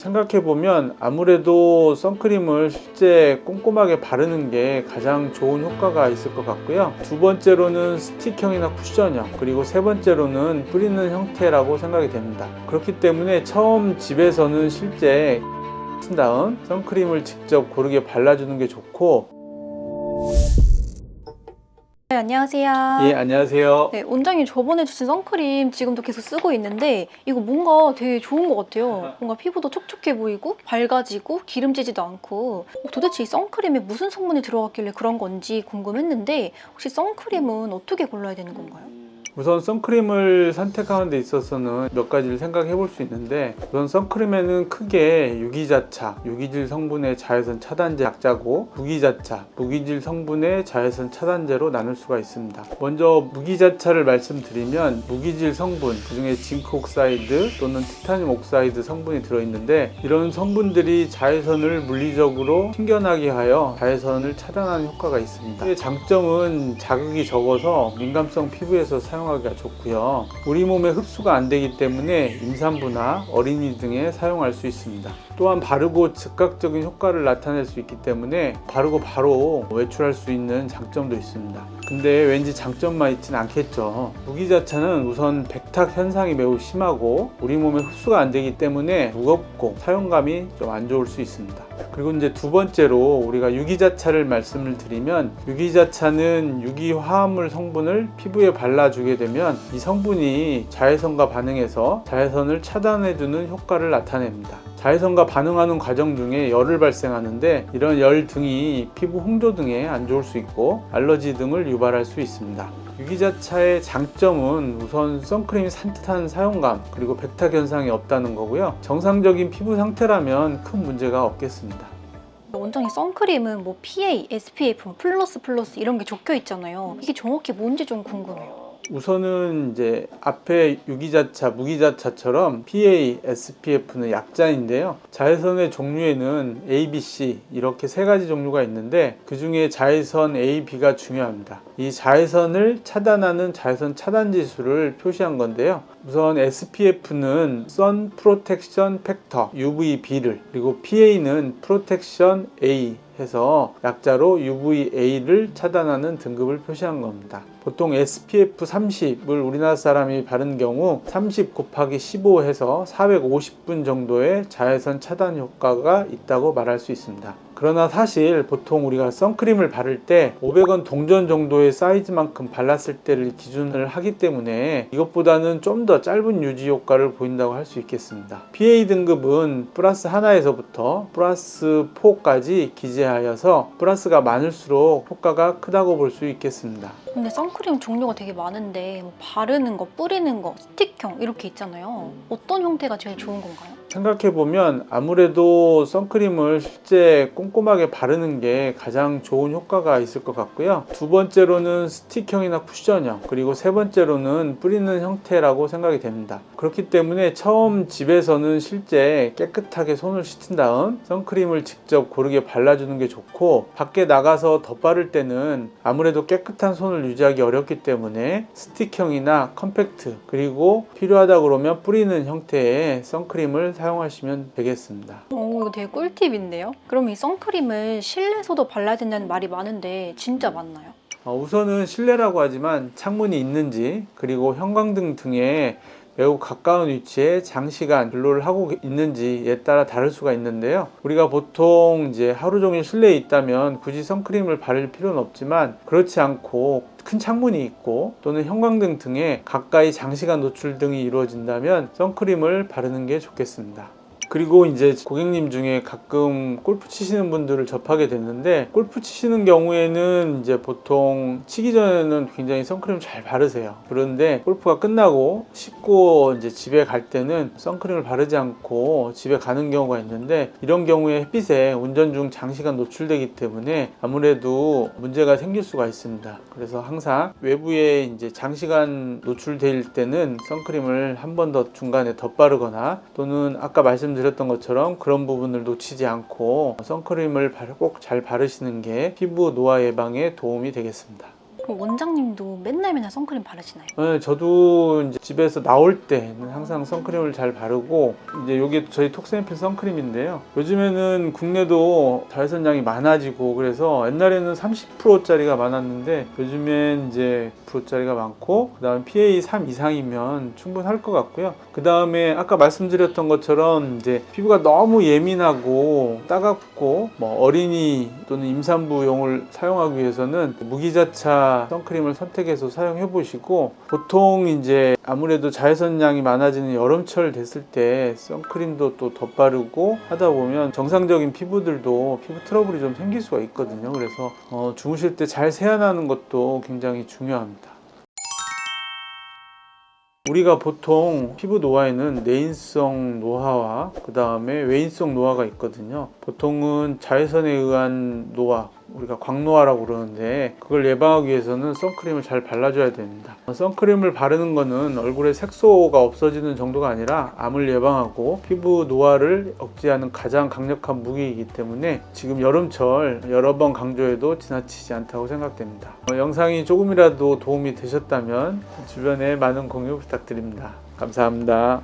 생각해보면 아무래도 선크림을 실제 꼼꼼하게 바르는 게 가장 좋은 효과가 있을 것 같고요. 두 번째로는 스틱형이나 쿠션형, 그리고 세 번째로는 뿌리는 형태라고 생각이 됩니다. 그렇기 때문에 처음 집에서는 실제 쓴 다음 선크림을 직접 고르게 발라주는 게 좋고. 네, 안녕하세요. 예, 안녕하세요. 네, 원장님 저번에 주신 선크림 지금도 계속 쓰고 있는데 이거 뭔가 되게 좋은 것 같아요. 뭔가 피부도 촉촉해 보이고 밝아지고 기름지지도 않고 도대체 이 선크림에 무슨 성분이 들어갔길래 그런 건지 궁금했는데 혹시 선크림은 어떻게 골라야 되는 건가요? 우선 선크림을 선택하는 데 있어서는 몇 가지를 생각해 볼 수 있는데, 우선 선크림에는 크게 유기자차, 유기질 성분의 자외선 차단제 약자고, 무기자차, 무기질 성분의 자외선 차단제로 나눌 수가 있습니다. 먼저 무기자차를 말씀드리면 무기질 성분, 그중에 징크 옥사이드 또는 티타늄 옥사이드 성분이 들어있는데, 이런 성분들이 자외선을 물리적으로 튕겨나게 하여 자외선을 차단하는 효과가 있습니다. 이 장점은 자극이 적어서 민감성 피부에서 사용하기가 좋고요. 우리 몸에 흡수가 안 되기 때문에 임산부나 어린이 등에 사용할 수 있습니다. 또한 바르고 즉각적인 효과를 나타낼 수 있기 때문에 바르고 바로 외출할 수 있는 장점도 있습니다. 근데 왠지 장점만 있진 않겠죠. 무기자차는 우선 백탁 현상이 매우 심하고 우리 몸에 흡수가 안 되기 때문에 무겁고 사용감이 좀 안 좋을 수 있습니다. 그리고 이제 두 번째로 우리가 유기자차를 말씀을 드리면, 유기자차는 유기화합물 성분을 피부에 발라주게 되면 이 성분이 자외선과 반응해서 자외선을 차단해주는 효과를 나타냅니다. 자외선과 반응하는 과정 중에 열을 발생하는데, 이런 열 등이 피부 홍조 등에 안 좋을 수 있고 알러지 등을 유발할 수 있습니다. 유기자차의 장점은 우선 선크림이 산뜻한 사용감, 그리고 백탁 현상이 없다는 거고요. 정상적인 피부 상태라면 큰 문제가 없겠습니다. 원장님 선크림은 뭐 PA, SPF, 플러스 이런 게 적혀 있잖아요. 이게 정확히 뭔지 좀 궁금해요. 우선은 이제 앞에 유기자차, 무기자차처럼 PA, SPF는 약자인데요. 자외선의 종류에는 A, B, C 이렇게 세 가지 종류가 있는데, 그 중에 자외선 A, B가 중요합니다. 이 자외선을 차단하는 자외선 차단 지수를 표시한 건데요. 우선 SPF는 Sun Protection Factor UVB를, 그리고 PA는 Protection A 해서 약자로 UVA를 차단하는 등급을 표시한 겁니다. 보통 SPF 30을 우리나라 사람이 바른 경우 30 곱하기 15 해서 450분 정도의 자외선 차단 효과가 있다고 말할 수 있습니다. 그러나 사실 보통 우리가 선크림을 바를 때 500원 동전 정도의 사이즈만큼 발랐을 때를 기준을 하기 때문에 이것보다는 좀 더 짧은 유지 효과를 보인다고 할 수 있겠습니다. PA 등급은 플러스 하나에서부터 플러스 4까지 기재하여서 플러스가 많을수록 효과가 크다고 볼 수 있겠습니다. 근데 선크림 종류가 되게 많은데 뭐 바르는 거, 뿌리는 거, 스틱형 이렇게 있잖아요. 어떤 형태가 제일 좋은 건가요? 생각해보면 아무래도 선크림을 실제 꼼꼼하게 바르는 게 가장 좋은 효과가 있을 것 같고요. 두 번째로는 스틱형이나 쿠션형, 그리고 세 번째로는 뿌리는 형태라고 생각이 됩니다. 그렇기 때문에 처음 집에서는 실제 깨끗하게 손을 씻은 다음 선크림을 직접 고르게 발라주는 게 좋고, 밖에 나가서 덧바를 때는 아무래도 깨끗한 손을 유지하기 어렵기 때문에 스틱형이나 컴팩트, 그리고 필요하다 그러면 뿌리는 형태의 선크림을 사용하시면 되겠습니다. 이거 되게 꿀팁인데요? 그럼 이 선크림을 실내에서도 발라야 된다는 말이 많은데 진짜 맞나요? 우선은 실내라고 하지만 창문이 있는지, 그리고 형광등 등에 매우 가까운 위치에 장시간 근로를 하고 있는지에 따라 다를 수가 있는데요. 우리가 보통 이제 하루 종일 실내에 있다면 굳이 선크림을 바를 필요는 없지만, 그렇지 않고 큰 창문이 있고 또는 형광등 등에 가까이 장시간 노출 등이 이루어진다면 선크림을 바르는 게 좋겠습니다. 그리고 이제 고객님 중에 가끔 골프 치시는 분들을 접하게 됐는데, 골프 치시는 경우에는 이제 보통 치기 전에는 굉장히 선크림을 잘 바르세요. 그런데 골프가 끝나고 씻고 이제 집에 갈 때는 선크림을 바르지 않고 집에 가는 경우가 있는데, 이런 경우에 햇빛에 운전 중 장시간 노출되기 때문에 아무래도 문제가 생길 수가 있습니다. 그래서 항상 외부에 이제 장시간 노출될 때는 선크림을 한 번 더 중간에 덧바르거나, 또는 아까 말씀드렸던 것처럼 그런 부분을 놓치지 않고 선크림을 꼭 잘 바르시는 게 피부 노화 예방에 도움이 되겠습니다. 그럼 원장님도 맨날 선크림 바르시나요? 네, 저도 이제 집에서 나올 때는 항상 선크림을 잘 바르고, 이제 이게 저희 톡스앰플 선크림인데요. 요즘에는 국내도 자외선량이 많아지고, 그래서 옛날에는 30%짜리가 많았는데 요즘엔 이제 10%짜리가 많고, 그 다음 PA 3 이상이면 충분할 것 같고요. 그 다음에 아까 말씀드렸던 것처럼 이제 피부가 너무 예민하고 따갑고 어린이 또는 임산부용을 사용하기 위해서는 무기자차 선크림을 선택해서 사용해 보시고, 보통 이제 아무래도 자외선량이 많아지는 여름철 됐을 때 선크림도 또 덧바르고 하다 보면 정상적인 피부들도 피부 트러블이 좀 생길 수가 있거든요. 그래서 주무실 때 잘 세안하는 것도 굉장히 중요합니다. 우리가 보통 피부 노화에는 내인성 노화와 그 다음에 외인성 노화가 있거든요. 보통은 자외선에 의한 노화, 우리가 광노화라고 그러는데, 그걸 예방하기 위해서는 선크림을 잘 발라줘야 됩니다. 선크림을 바르는 거는 얼굴에 색소가 없어지는 정도가 아니라 암을 예방하고 피부 노화를 억제하는 가장 강력한 무기이기 때문에 지금 여름철 여러 번 강조해도 지나치지 않다고 생각됩니다. 영상이 조금이라도 도움이 되셨다면 주변에 많은 공유 부탁드립니다. 감사합니다.